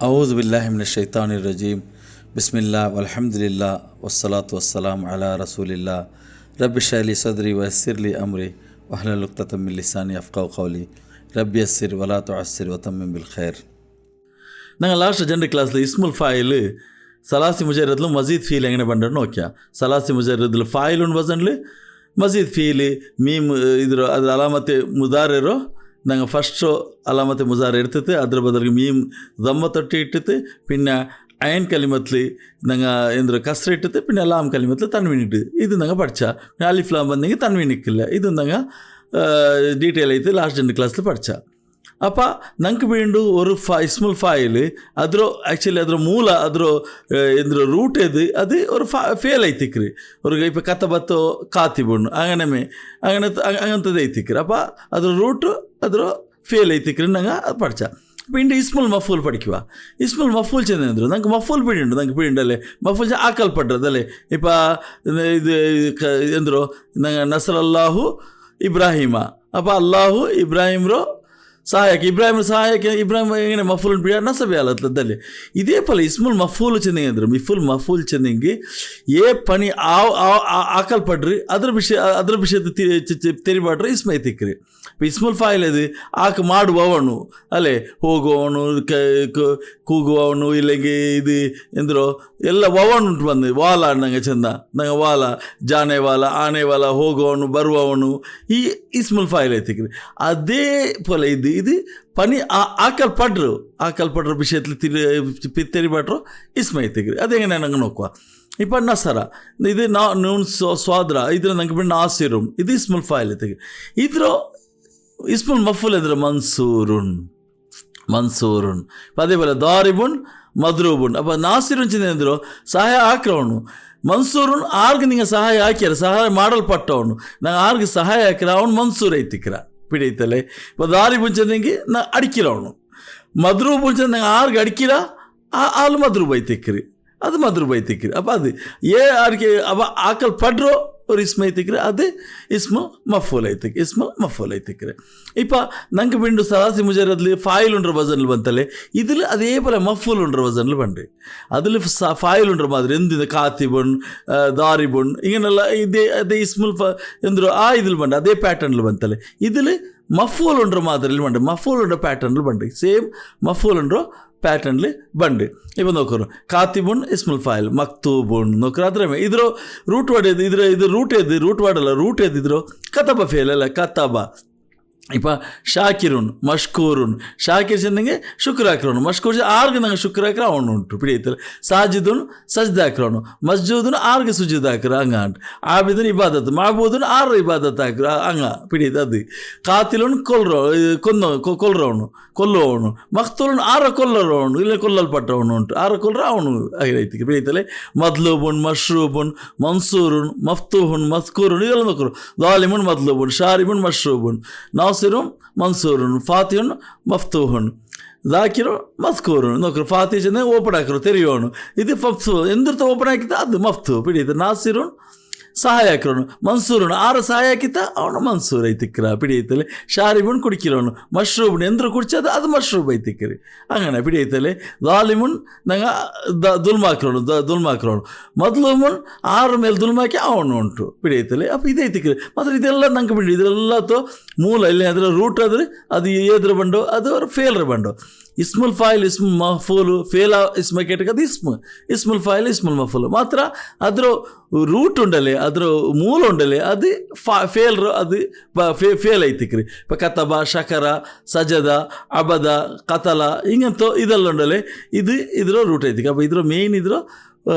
أعوذ بالله من الشيطان الرجيم بسم الله والحمد لله والصلاة والسلام على رسول الله رب اشرح لي صدري ويسر لي أمري واحلل عقدة من لساني يفقهوا قولي رب يسر ولا تعسر وتمم بالخير. நாங்கள் last gender கிளாஸில் இஸ்முல் foil சலாசி முஜரத்தில் மசீத் feel எங்கே பண்ணுறோன்னு ஓகே. சலாசி முஜரத்தில் ஃபாயிலுன் வசன்ல ಮಜೀದ್ ಫೀಲಿ ಮೀಮ್ ಇದ್ರ ಅದು ಅಲಾಮತೆ ಮುದಾರಿರೋ ನಂಗೆ ಫಸ್ಟು ಅಲಾಮತೆ ಮುಜಾರ್ ಇಡ್ತೈತೆ ಅದ್ರ ಬದಲಿಗೆ ಮೀಮ್ ದಮ್ಮ ತೊಟ್ಟಿ ಇಟ್ಟಿತ್ತು ಪಿನ್ನ ಅಯನ್ ಕಲಿಮತ್ಲಿ ನಂಗೆ ಎಂದ್ರೆ ಕಸ್ರ ಇಟ್ಟಿತ್ತು ಪಿನ್ನ ಲಾಮ್ ಕಲಿಮತ್ಲಿ ತನ್ವೀನ್ ಇಟ್ಟು ಇದು ನಂಗೆ ಪಡ್ಚ ಅಲಿಫ್ಲಾಮ್ ಬಂದಂಗೆ ತನ್ವೀನ್ ಇಕ್ಕಿಲ್ಲ ಇದು ನಂಗೆ ಡೀಟೇಲ್ ಐತೆ ಲಾಸ್ಟ್ ಜೆಂಡರ್ ಕ್ಲಾಸ್ಲಿ ಪಡ್ಚ. ಅಪ್ಪ ನಂಗೆ ಬೀಂಡು ஒரு இஸ்முல் ஃபாயில் ಅದ್ರ ಆ್ಯಕ್ಚುಲಿ ಅದ್ರ ಮೂಲ ಅದ್ರ ಎಂದ್ರ ರೂಟ್ ಅದು ஒரு ಫೇಲ್ ಐತಿಕ್ರಿ ಅವ್ರಿಗೆ ಇಪ್ಪ ಕತ್ತ ಬತ್ತು ಕಾತಿ ಬಣ್ಣು ಅಂಗನಮೆ ಅಂಗಂತದ್ದು ಐತಿಕ್ರಿ. ಅಪ್ಪ ಅದ್ರ ರೂಟು ಅದ್ರ ಫೇಲ್ ಐತಿಕ್ರಿ ನಂಗೆ ಅದು ಪಡ್ಚ. ಪಿಂಡು ಇಸ್ಮುಲ್ ಮಫೂಲ್ ಪಡಿಕುವ ಇಸ್ಮುಲ್ ಮಫೂಲ್ ಚೆಂದ್ರು ನಂಗೆ ಮಫೂಲ್ ಬಿಡಿಂಡು ನಂಗೆ ಬಿಡಿಂಡಲ್ಲೇ ಮಫೂಲ್ ಹಾಕಲ್ಪಡ್ರದಲ್ಲೇ ಇಪ್ಪ ಇದು ಎಂದ್ರು ನಂಗೆ ನಸರಲ್ಲಾಹು ಇಬ್ರಾಹಿಮ ಅಪ್ಪ ಅಲ್ಲಾಹು ಇಬ್ರಾಹಿಮ್ರೋ ಸಹಾಯಕ ಇಬ್ರಾಹಿಮ್ ಸಹಾಯಕ ಇಬ್ರಾಹಿಮ್ ಹೆಂಗೆ ಮಫೂಲ್ ಬಿಡ ನಸಬೆ ಅಲ್ಲತ್ತದಲ್ಲಿ ಇದೇ ಪಲ ಇಸ್ಮುಲ್ ಮಫೂಲ್ ಚೆಂದಂಗೆ ಅಂದ್ರೆ ಮಿಫುಲ್ ಮಫೂಲ್ ಚೆಂದಂಗೆ ಏ ಪಣಿ ಆಕಲ್ಪಡ್ರಿ ಅದ್ರ ವಿಷಯದ ತೆರಿಬಾಡ್ರಿ ಇಸ್ಮೈ ತಿಕ್ಕ್ರಿ. ಇಸ್ಮುಲ್ ಫಾಯಿಲ್ ಅದು ಆಕ ಮಾಡುವವನು ಅಲ್ಲೇ ಹೋಗುವವನು ಕೂಗುವವನು ಇಲ್ಲಿಗೆ ಇದು ಎಂದ್ರು ಎಲ್ಲ ವವನು ಉಂಟು ಬಂದು ವಾಲ ನಂಗೆ ಚಂದ ನಂಗೆ ವಾಲ ಜಾನೆ ವಾಲ ಆನೆ ವಾಲ ಹೋಗುವವನು ಬರುವವನು ಈ ಇಸ್ಮುಲ್ ಫಾಯಿಲ್ ಐತಿಕ್ರಿ. ಅದೇ ಪೊಲ ಇದು ಪನಿ ಆಕಲ್ಪಡ್ರು ವಿಷಯത്തിൽ ತೆರಿಬಾಟ್ರು ಇಸ್ಮೈ ಐತಿಕ್ರಿ. ಅದೇಗೆ ನಂಗೆ ನೋಕುವ ಇಪ್ಪ ನಸರ ಇದು ನೂನ್ ಸ್ವಾದ್ರ ಇದ್ರ ನಂಗೆ ಬಿಟ್ಟು ನಾಸಿರು ಇದು ಇಸ್ಮುಲ್ ಫಾಯಿಲ್ ಐತಿಕ್ರಿ. ಇದ್ರ ಇಸ್ಮುಲ್ ಮಫೂಲ್ ಅಂದ್ರೆ ಮನ್ಸೂರುನ್ ಅದೇ പോലെ ದಾರಿಬುನ್ ಮದ್ರೂಬುನ್ ಅಪ್ಪ ನಾಸಿರುನ್ ಚೆಂದ್ರು ಸಹಾಯ ಹಾಕಿರವನು ಮನ್ಸೂರುನ್ ಆರ್ಗೆ ನಿಂಗೆ ಸಹಾಯ ಹಾಕ್ಯಾರ ಸಹಾಯ ಮಾಡಲ್ಪಟ್ಟವನು ನಂಗೆ ಆರ್ಗೆ ಸಹಾಯ ಹಾಕಿರ ಅವನು ಮನ್ಸೂರ್ ಐತಿಕ್ರ ಪಿಡಿತಲೆ. இப்போ ದಾರಿಬುನ್ ಚೆಂದಂಗೆ ನಾ ಅಡಿಕಿರವನು ಮದ್ರೂಬುನ್ ಚೆಂದ ನಂಗೆ ಆರ್ಗೆ ಅಡಿಕಿರ ಅಲ್ಲಿ ಮದ್ರೂಬ್ ಐತಿಕ್ರಿ ಅದು ಮದ್ರೂಬ್ ಐತಿಕ್ರಿ. ಅಪ್ಪ ಅದು ಆರ್ಗೆ ಅವ ಹಾಕಲ್ಪಡ್ರೋ ஒரு இஸ்ம ஐத்திக்கிற அது இஸ்மு மஃபூல் ஐத்திக் இஸ்மு மஃபூல் ஐத்திக்கிற. இப்போ ನಂಗೆ ಬಿಂಡು ಸಲಾಸಿ ಮುಜರದ್ಲಿ ಫಾಯಿಲ್ ಉಂಡ್ರ ವಜನ್ಲಿ ಬಂತಲ್ಲೇ ಇದಿಲ್ ಅದೇ ಪೋಲ ಮಫೂಲ್ ಉಂಡ್ರ ವಜನ್ಲಿ ಬಂಡ್ರಿ ಅದಿಲ್ ಫಾಯಿಲ್ ಉಂಡ್ರ ಮಾದ್ರಿ ಎಂದಿದೆ ಕಾತಿಬುಣ್ ದಾರಿಬುಣ್ ಹಿಂಗನೆಲ್ಲ ಅದೇ ಇಸ್ಮುಲ್ ಎಂದ್ರು ಆ ಇದಿಲ್ ಬಂಡ ಅದೇ ಪ್ಯಾಟರ್ನ್ಲಿ ಬಂತಲ್ಲೇ ಇದಿಲ್ ಮಫೂಲ್ ಉಂಡ್ರ ಮಾದ್ರಲ್ಲಿ ಬಂಡ್ರಿ ಮಫೂಲ್ ಉಂಡ್ರ ಪ್ಯಾಟರ್ನ್ಲಿ ಬಂಡ್ರಿ ಸೇಮ್ ಮಫೂಲ್ ಉಂಡ್ರ ಪ್ಯಾಟರ್ನ್ಲಿ ಬಂಡಿ. ಇವ ನೋಕರು ಕಾತಿಬುಣ್ ಇಸ್ಮುಲ್ ಫಾಯಿಲ್ ಮಕ್ತೂಬುಣ್ ನೋಕರು ಅದ್ರ ಇದ್ರ ರೂಟ್ ವರ್ಡ್ ಇದು ರೂಟ್ ವರ್ಡ್ ಅಲ್ಲ ರೂಟ್ ಎದ್ದಿದ್ರು ಕತಬ ಫೇಲ್ ಅಲ್ಲ ಕತಬ. ಇಪ್ಪ ಶಾಕಿರುನ್ ಮಷ್ಕೂರುನ್ ಶಾಕಿರ್ ಚೆಂದಂಗೆ ಶುಕ್ರ ಹಾಕಿರೋನು ಮಷ್ಕೂರ್ ಆರ್ಗೆ ನಂಗೆ ಶುಕ್ರ ಹಾಕಿರ ಅವನು ಉಂಟು ಪಿಡಿಯತ್ತಲ್ಲ. ಸಾಜಿದುನ್ ಸಜ್ದ ಹಾಕಿರೋನು ಮಸ್ಜೂದನ್ ಆರ್ಗೆ ಸುಜಿದ್ ಹಾಕಿರ ಹಂಗ ಉಂಟು. ಆಬಿದನ್ ಇಬಾದತ್ ಮಾಡ್ಬೋದನ್ ಆರು ಇಬಾದತ್ ಹಾಕಿರ ಹಂಗ ಪಿಡಿಯದ ಅದು. ಕಾತಿಲುನ್ ಕೊಲ್ರವನು ಕೊಲ್ಲುವವನು ಮಕ್ತೂಲನ್ ಆರ ಕೊಲ್ಲರವನು ಇಲ್ಲ ಕೊಲ್ಲಲ್ಪಟ್ಟವನು ಉಂಟು ಆರ ಕೊಲ್ಲರ ಅವನು ಐತಿ ಪಿಡಿಯತ್ತಲೆ. ಮದ್ಲೂಬುನ್ ಮಶ್ರೂಬುನ್ ಮನ್ಸೂರುನ್ ಮಫ್ತೂಹುನ್ ಮಸ್ಕೂರುನ್ ಇದೆಲ್ಲ ನೋಕರು ದಾಲಿಮುನ್ ಮದ್ಲೂಬುನ್ ಶಾರಿಬುನ್ ಮಶ್ರೂಬುನ್ ನಾಸಿರುನ್ ಮನ್ಸೂರುನ್ ಫಾತಿಯುನ್ ಮಫ್ತೂಹುನ್ ದಾಕಿರು ಮಸ್ಕೂರುನ್ ನೋಕರು ಫಾತಿ ಚೆಂದ ಓಪನ್ ಹಾಕಿರು ತೆರೆಯೋನು ಇದು ಫಫ್ತು ಎಂದಿರ್ತ ಓಪನ್ ಹಾಕಿದ್ದ ಅದು ಮಫ್ತು ಪಿಡಿಯುತ್ತೆ. ನಾಸಿರುನ್ ಸಹಾಯ ಹಾಕಿರೋನು ಮನ್ಸೂರನು ಆರು ಸಹಾಯ ಹಾಕಿತ್ತ ಅವನು ಮನ್ಸೂರ್ ಐತಿಕ್ರ ಪಿಡಿಯತ್ತಲೆ. ಶಾರಿಬುಣ್ ಕುಡಿಕಿರೋನು ಮಶ್ರೂಬುಣ್ ಎಂದ್ರು ಕುಡಿಚೋದು ಅದು ಮಶ್ರೂಬ್ ಐತಿಕ್ರಿ ಹಂಗನ ಪಿಡಿಯತ್ತಲೆ. ದಾಲಿಮುನ್ ನಂಗೆ ದುಲ್ಮಾಕ್ರೋನು ಮದ್ಲೂಮುನ್ ಆರು ಮೇಲೆ ದುಲ್ಮಾಕಿ ಅವನು ಉಂಟು ಪಿಡಿಯತ್ತಲೆ. ಅಪ್ಪ ಇದೈತಿಕ್ರಿ ಮಾತ್ರ ಇದೆಲ್ಲ ನಂಗೆ ಬಿಡಿ ಇದೆಲ್ಲ ಮೂಲ ಇಲ್ಲಿ ಅದರ ರೂಟ್ ಆದ್ರೆ ಅದು ಏದ್ರ ಬಂಡು ಅದು ಫೇಲ್ರ ಬಂಡು. ಇಸ್ಮುಲ್ ಫಾಯಿಲ್ ಇಸ್ಮು ಮಫೂಲು ಫೇಲ ಇಸ್ಮ ಕೇಟಕ್ಕೆ ಅದು ಇಸ್ಮುಲ್ ಫಾಯಿಲ್ ಇಸ್ಮುಲ್ ಮಫೂಲು ಮಾತ್ರ ಅದ್ರ ರೂಟ್ ಉಂಡಲೆ ಅದ್ರ ಮೂಲ ಉಂಡಲೆ ಅದು ಫೇಲ್ರು ಅದು ಫೇಲ್ ಐತಿಕ್ರಿ. ಇಪ್ಪ ಕತಬ ಶಕರ ಸಜದ ಅಬದ ಕತಲ ಹಿಂಗಂತೂ ಇದೆಲ್ಲ ಉಂಡಲೆ ಇದ್ರ ರೂಟ್ ಐತಿಕ್. ಅಪ್ಪ ಇದ್ರ ಮೇನ್ ಇದ್ರ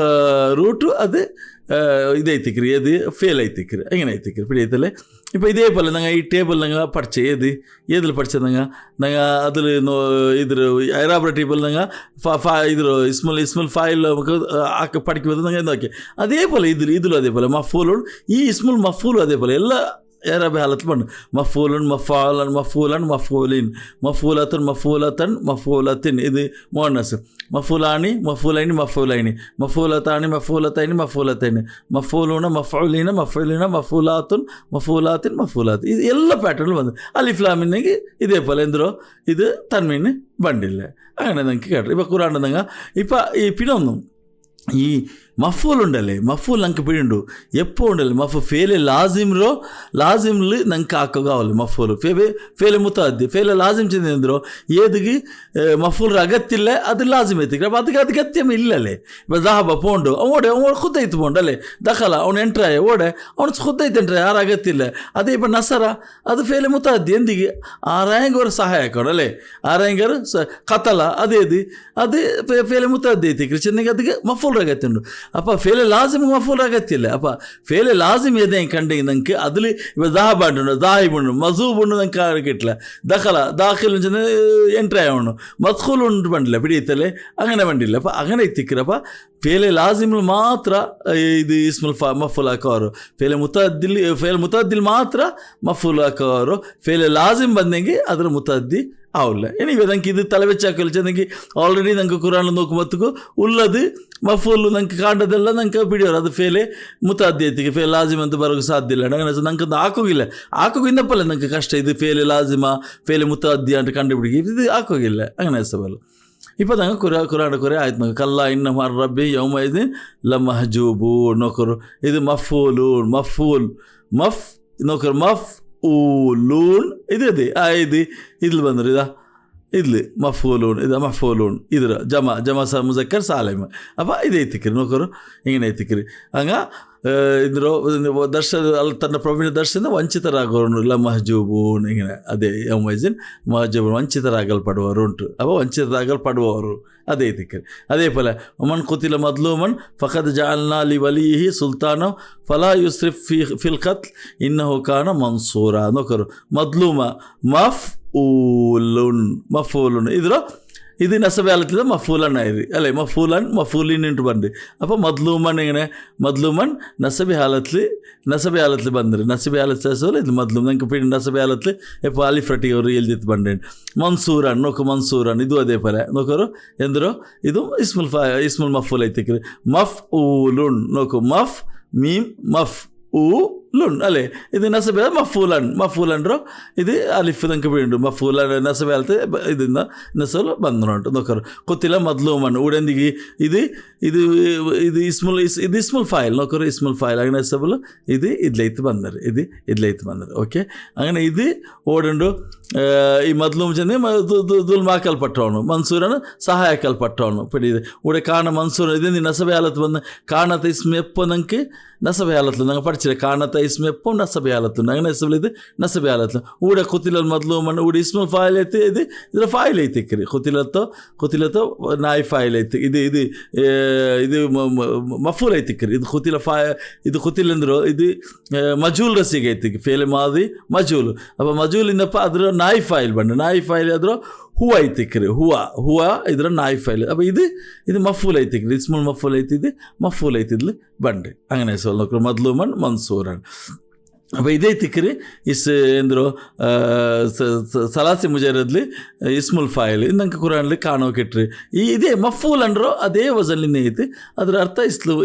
ರೂಟು ಅದು ಇದೈತಿಕ್ರಿ ಅದು ಫೇಲ್ ಐತಿಕ್ರಿ ಹೆಂಗೇನು ಐತಿಕ್ರಿ ಪಿಡಿಯತ್ತಲೆ. இப்போ இதே போல் நாங்கள் டேபிள் நாங்கள் படித்தேன் ஏதில் படித்ததாங்க நாங்கள் அதில் இதில் ஐராபுர டேபிள் நாங்கள் இதில் இஸ்முல் ஃபைல் படிக்கும்போது நாங்கள் ஓகே அதே போல் இதில் அதே போல் மஃபூல் ಈ ಇಸ್ಮುಲ್ ಮಫೂಲ್ ಅದೇ ಪೋಲ ಎಲ್ಲ ಏರಬಿ ಹಾಲತ್ ಬಂಡು ಮಫೂಲನ್ ಮಫಾಲನ್ ಮಫೂಲನ್ ಮಫೂಲಿನ್ ಮಫೂಲತನ್ ಮಫೂಲತನ್ ಮಫೂಲತಿನ್ ಇದು ಮೋನಸ್ ಮಫೂಲಾನಿ ಮಫೂಲೈನಿ ಮಫೂಲೈನಿ ಮಫೂಲತಾನಿ ಮಫೂಲತೈನಿ ಮಫೂಲತೈನಿ ಮಫೂಲುನ ಮಫೂಲಿನ ಮಫೂಲಿನ ಮಫೂಲಾತುನ್ ಮಫೂಲಾತಿನ್ ಮಫೂಲಾತ್ ಇದು ಎಲ್ಲ ಪ್ಯಾಟರ್ನ್ ಬಂದು ಅಲಿಫ್ಲಾಮಿನಿಗೆ ಇದೇ ಪೋಲ ಎಂದ್ರೋ ಇದು ತನ್ಮೀನು ಬಂಡಿಲ್ಲ അങ്ങനെ നമുക്ക് കേട്ടോ ഇപ്പോൾ ഖുറാണ്ടെന്നങ്ങ ഇപ്പം ഈ പിന്നെ ഒന്നും ഈ മഫൂൽ ഉണ്ടല്ലേ മഫൂൽ നമുക്ക് പിടിയുണ്ടു എപ്പോൾ ഉണ്ടല്ലേ ഫേലെ ലാസിമിൽ നമുക്ക് ആക്കുക കാവല്ലേ മഫൂൽ ഫേലെ മുത്താദ്യ ഫേലെ ലാസിം ചെന്നോ ഏതിಗೆ ಮಫೂಲ್ ಅಗತ್ಯಿಲ್ಲ ಅದು ಲಾಜಿಮ್ ಐತಿ അപ്പം ಅದಕ್ಕೆ ಅಗತ್ಯಮ ಇಲ್ಲಲ್ಲೇ ಇವಾಗ ದಾಹಬ ಪೋಂಡು ಅವನು ಖುದ್ದೈತು ಪೋಂಡು ಅಲ್ಲೇ ದಖಲ ಅವ್ನು ಎಂಟ್ರಾಯ ಅವನು ಖುದ್ದೈತೆ ಎಂಟ್ರಾಯ ಯಾರು ಅಗತ್ಯಿಲ್ಲ ಅದೇ ಇപ്പം ನಸರ ಅದು ಫೇಲೆ ಮುತ್ತಾದ್ದಿ ಎಂದಿಗೆ ಆರಾಯಂಗವ್ರ ಸಹಾಯ ಕೊಡಲ್ಲೇ ಆರಾಯಂಗರು ಕತಲ ಅದೇದಿ ಅದು ಫೇಲೆ ಮುತ್ತಾದ್ದಿ ಐತಿ ಕ್ರಿಶ್ಚನ್ನಿಗೆ ಅದಕ್ಕೆ ಮಫೂಲ್ ಅಗತ್ಯ ಉಂಟು അപ്പോൾ ഫേലെ ലാസിം മഫൂൽ അകത്തില്ല അപ്പോൾ ഫേലെ ലാസിം ഏതേ കണ്ടെങ്കിൽ നിങ്ങൾക്ക് അതിൽ ഇപ്പോൾ ദാഹബാണ്ടുണ്ട് ദാഹിബുണ്ട് മസൂബുണ്ട് നിങ്ങൾക്ക് കിട്ടില്ല ദഖല ദാഖിൽ ಎಂಟ್ರಿ ಆಗೋಣ ಮದ್ಖೂಲ್ ಉಂಟು ಬಂದಿಲ್ಲ ಬಿಡಿಯುತ್ತಲೆ അങ്ങനെ ಬಂದಿಲ್ಲ അപ്പോൾ അങ്ങനെ ಎತ್ತಿಕ್ಕಿರಪ್ಪ ಫೇಲೆ ಲಾಜಿಮ್ಲು ಮಾತ್ರ ಇದು ಇಸ್ಮುಲ್ ಮಫೂಲ್ ಹಾಕೋರು ಫೇಲೆ ಮುತಾದ್ದಿಲ್ ಮಾತ್ರ ಮಫೂಲ್ ಹಾಕೋರು ಫೇಲೆ ಲಾಜಿಮ್ ಬಂದಂಗೆ ಅದರ ಮುತಾದ್ದಿ ആവില്ല എനിവേ നമുക്ക് ഇത് തലവെച്ചാക്കൽ ചെന്നെങ്കിൽ ഓൾറെഡി നമുക്ക് ഖുറാനിൽ നോക്കുമ്പോഴത്തേക്ക് ഉള്ളത് മഫൂൽ നമുക്ക് കാണ്ടതെല്ലാം നമുക്ക് പിടിയോರು ಅದು ಫೇಲೆ ಮುತಾದ್ದಿ ಐತಿಗೆ ಫೇಲೆ ಲಾಜಿಮ್ ಅಂತ ಬರೋಕ್ಕೆ ಸಾಧ್ಯ ಇಲ್ಲ അങ്ങനെ നമുക്ക് ಹಾಕೋಗಿಲ್ಲಪ್ಪಲ್ಲ നമുക്ക് ಕಷ್ಟ ಇದು ಫೇಲೆ ಲಾಜಿಮ ಫೇಲೆ ಮುತಾದ್ದಿ ಅಂತ ಕಂಡುಬಿಡಿ ಇದು ಹಾಕೋಗಿಲ್ಲ അങ്ങനെ ಸವಾಲು ഇപ്പോൾ ഞങ്ങൾ ഖുറാൻ കുറേ ആയത് നോക്കുക കല്ല ഇന്ന മർ റബ്ബി യൗമഇദിൻ ലമഹ്ജൂബൂ നോക്കರು ಇದು ಮಫೂಲ್ ನೋക്കರು ഊലൂൺ ഇത് ഇതിൽ ಬಂದರು ಇಲ್ಲಿ ಮಫೂಲೂನ್ ಇದ್ರ ಜಮ ಮುಜಕ್ಕರ್ ಸಾಲೆಮ್ ಅಪ್ಪ ಇದು ಐತಿಕ್ರಿ ನೋಕರು ಹಿಂಗೆ ಐತಿಕ್ರಿ ಹಂಗೆ ಇದ್ರು ದರ್ಶನ ಅಲ್ಲಿ ತನ್ನ ಪ್ರವೀಣ ದರ್ಶನ ವಂಚಿತರಾಗೋರು ಇಲ್ಲ ಮಹಜೂಬೂನ್ ಹಿಂಗೆ ಅದೇ ಯೌಮೈಜಿನ್ ಮಹಜೂಬೂನ್ ವಂಚಿತರಾಗಲ್ಪಡುವವರು ಉಂಟು ಅಪ್ಪ ವಂಚಿತರಾಗಲ್ಪಡುವವರು ಅದೇ ಐತಿಕ್ರಿ ಅದೇ ಫಲ ಒಮನ್ ಕುತಿಲ ಮದ್ಲೂಮನ್ ಫಖದ್ ಜಾಲ್ನಾ ಲಿ ವಲಿಹಿ ಸುಲ್ತಾನ ಫಲಾ ಯುಸ್ರಿಫ್ ಫಿಲ್ ಖತ್ಲ್ ಇನ್ನಹು ಕಾನ ಮನ್ಸೂರ ನೋಕರು ಮದ್ಲೂಮ ಮಫೂಲುನ್ ഇത് നസബാലത്തിൽ മഫൂലൻ ആയത് അല്ലേ മഫൂലിൻ ഇട്ട് ಬಂದು അപ്പോൾ മദ്ലൂമൻ നസബി ഹാലത്തിൽ ಬಂದ್ರಿ ನಸಬಿ ಹಾಲತ್ ಸೋಲು ಇದು ಮದ್ಲೂಮ್ ನಂಗೆ ಪಿಂಡ್ ನಸಬಿ ಹಾಲತ್ಲಿ ಎಪ್ಪ ಅಲಿಫ್ರಟಿ ಅವರು ಎಲ್ದಿತ್ತು ಬಂಡೆ ಮನ್ಸೂರನ್ ಮನ್ಸೂರನ್ ಇದು ಅದೇ ಪರ ನೋಕರು ಎಂದರು ಇದು ಇಸ್ಮುಲ್ ಮಫೂಲ್ ಐತಿಕ್ರಿ ಮಫ್ಊಲುನ್ ನೋಕು ಮಫ್ ഊലുൺ അല്ലേ ഇത് നസബ മഫൂലൻറോ ഇത് അലിഫ് നമുക്ക് വീണ്ടും മഫൂലൻ നസബാലത്ത് ഇതിന്ന് നസൽ ಬಂದ್ನುಂಟು നോക്കರು ಕೊತ್ತಿಲ್ಲ ಮದ್ಲೂಮನ್ ಊಡೆಂದಿಗೆ ಇದು ಇಸ್ಮುಲ್ ಫೈಲ್ ನೋಕರು ಇಸ್ಮುಲ್ ಫೈಲ್ അങ്ങനെ നസബಲು ഇത് ഇതിലേക്ക് ಬಂದರು ಓಕೆ അങ്ങനെ ഇത് ഓടുണ്ട് ഈ മദ്ലൂം ചെന്ന് ദുൽമാക്കൽപ്പെട്ടവನು മൻസൂരന് സഹായക്കൽപ്പെട്ടവನು പിടിയത് ഇവിടെ കാണ മൻസൂർ ഇത് നസബാലത്ത് വന്ന് കാണാത്ത ഇസ്മ എപ്പോൾ നിങ്ങൾക്ക് നസബാലത്തിൽ ഞങ്ങൾ പഠിച്ചില്ല കാണാത്ത ഇസ്മ എപ്പോൾ നസബാലത്തുണ്ട് അങ്ങനെ നസബിൽ ഇത് നസബാലത്തിൽ ഊടെ കുത്തിലൽ മദ്ലൂമൻ ഊടെ ഇസ്മുൽ ഫായിൽ ಐತಿ ಇದರ ಫಾಯಿಲ್ ಐತಿಕ್ರಿ ಕುತಿಲತ್ತೋ ನಾಯಿ ಫಾಯಿಲ್ ಐತಿ ಇದು ಮಫೂಲ್ ಐತಿಕ್ರಿ ಇದು ಕುತಿಲ್ ಅಂದ್ರು ಇದು ಮಜೂಲ್ ರಸಿಗೆ ಐತಿ ಫೇಲೆ ಮಾದಿ ಮಜೂಲ್ ಅಪ್ಪ ಮಜೂಲಿಂದಪ್ಪ ಅದ್ರ ನಾಯಿ ಫಾಯಿಲ್ ನಾಯಿ ಫಾಯಿಲ್ ಆದ್ರೂ ಹೂವು ಐತಿಕ್ರಿ ಹೂವ ಇದರ ನಾಯಿ ಫೈಲ್ അപ്പോൾ ഇത് മഫൂൽ ಐತಿಕ್ರಿ ಇಸ್ಮುಲ್ ಮಫೂಲ್ ಐತಿ ಇದು ಮಫೂಲ್ ಐತಿದ್ಲು ಬಂಡೆ അങ്ങനെ ನೋಕ್ರು ಮದ್ಲೂಮನ್ ಮನ್ಸೂರನ್ അപ്പോൾ ಇದೇ ತಿಕ್ರಿ ಎಂದರು ಸಲಾಸಿ ಮುಜರದ್ಲಿ ಇಸ್ಮುಲ್ ಫಾಯಿಲ್ ನಂಗೆ ಕುರಾನ್ಲಿ ಕಾಣೋಕಿಟ್ರಿ ಇದೇ ಮಫೂಲ್ ಅಂಡ್ರೋ ಅದೇ ವಜನ್ಲಿನೇ ಐತಿ ಅದರ ಅರ್ಥ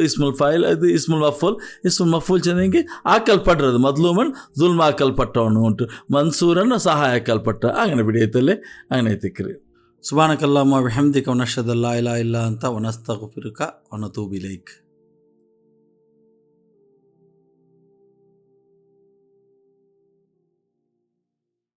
ಇಸ್ಮುಲ್ ಫಾಯಿಲ್ ಅದು ಇಸ್ಮುಲ್ ಮಫೂಲ್ ಚೆನ್ನಾಗಿ ಹಾಕಲ್ಪಟ್ರದು ಮದ್ಲೂಮನ್ ಜುಲ್ಮ ಹಾಕಲ್ಪಟ್ಟವನು ಉಂಟು ಮನ್ಸೂರನ್ನು ಸಹಾಯ ಹಾಕಲ್ಪಟ್ಟ അങ്ങനെ ಬಿಡಿಯೈತಲ್ಲೇ അങ്ങനെ ಐತಿಕ್ರಿ ಸುಬ್ಹಾನಕಲ್ಲಾಹುಮ್ಮ ಬಿಹಮ್ದಿಕ ವನಶ್ಹದು ಅಲ್ಲಾ ಇಲಾಹಾ ಇಲ್ಲಾ ಅಂತ ವನಸ್ತಗ್ಫಿರುಕ ವನತೂಬು ಇಲೈಕ್.